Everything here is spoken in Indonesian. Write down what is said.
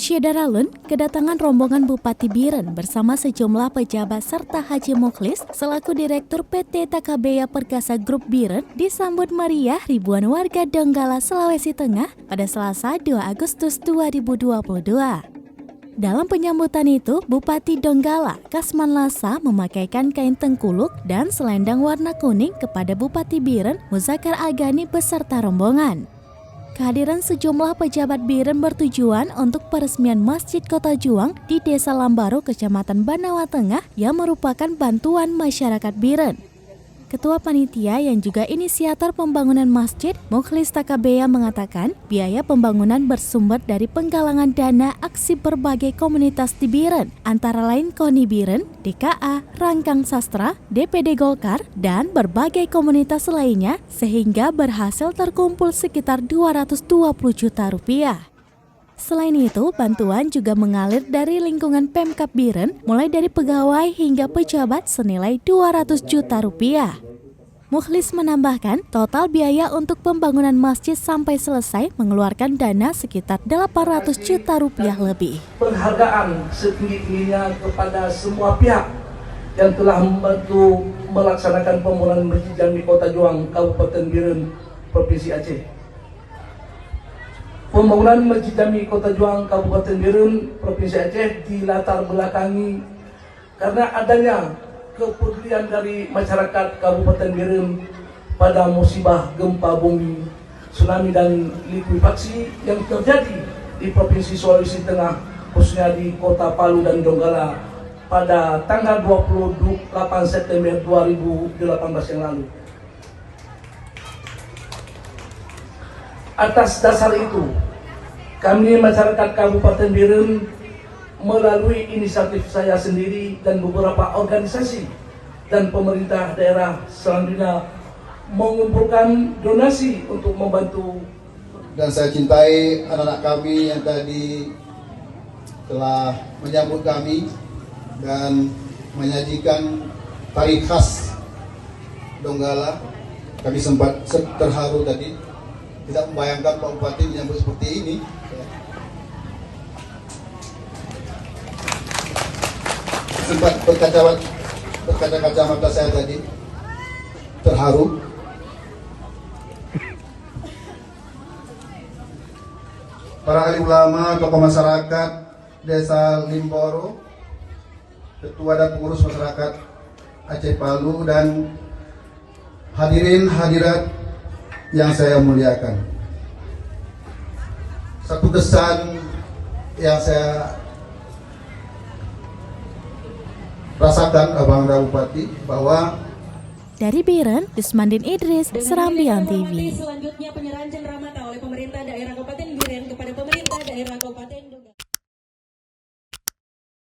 Syedaralun, kedatangan rombongan Bupati Biren bersama sejumlah pejabat serta Haji Mukhlis selaku Direktur PT Takabeya Perkasa Grup Biren disambut meriah ribuan warga Donggala, Sulawesi Tengah pada Selasa 2 Agustus 2022. Dalam penyambutan itu, Bupati Donggala, Kasman Lasa, memakaikan kain tengkuluk dan selendang warna kuning kepada Bupati Biren, Muzakar Agani beserta rombongan. Kehadiran sejumlah pejabat Biren bertujuan untuk peresmian Masjid Kota Juang di Desa Lambaru, Kecamatan Banawa Tengah yang merupakan bantuan masyarakat Biren. Ketua Panitia yang juga inisiator pembangunan masjid, Mukhlis Takabeya, mengatakan biaya pembangunan bersumber dari penggalangan dana aksi berbagai komunitas di Biren, antara lain KONI Biren, DKA, Rangkang Sastra, DPD Golkar, dan berbagai komunitas lainnya sehingga berhasil terkumpul sekitar 220 juta rupiah. Selain itu, bantuan juga mengalir dari lingkungan Pemkab Biren, mulai dari pegawai hingga pejabat senilai 200 juta rupiah. Mukhlis menambahkan, total biaya untuk pembangunan masjid sampai selesai mengeluarkan dana sekitar 800 juta rupiah lebih. Penghargaan setinggi-tingginya kepada semua pihak yang telah membantu melaksanakan pembangunan Masjid Jami Kota Juang, Kabupaten Biren, Provinsi Aceh. Pembangunan Masjid Jami Kota Juang, Kabupaten Biren, Provinsi Aceh dilatar belakangi karena adanya kepedulian dari masyarakat Kabupaten Biren pada musibah gempa bumi, tsunami dan likuifaksi yang terjadi di Provinsi Sulawesi Tengah, khususnya di Kota Palu dan Donggala pada tanggal 28 September 2018 yang lalu. Atas dasar itu, kami masyarakat Kabupaten Biren melalui inisiatif saya sendiri dan beberapa organisasi dan pemerintah daerah selanjutnya mengumpulkan donasi untuk membantu. Dan saya cintai anak-anak kami yang tadi telah menyambut kami dan menyajikan tari khas Donggala. Kami sempat terharu tadi, tidak membayangkan Pak Bupati menyambut seperti ini. Sempat berkaca-kaca mata saya tadi, terharu. Para ahli ulama, tokoh masyarakat Desa Limboro, ketua dan pengurus masyarakat Aceh Palu, dan hadirin hadirat yang saya muliakan. Satu kesan yang saya rasakan Abang Bupati bahwa dari Biren, Desmandin Idris, Serambian TV. Selanjutnya penyerahan cenderamata oleh pemerintah daerah Kabupaten Biren kepada pemerintah daerah Kabupaten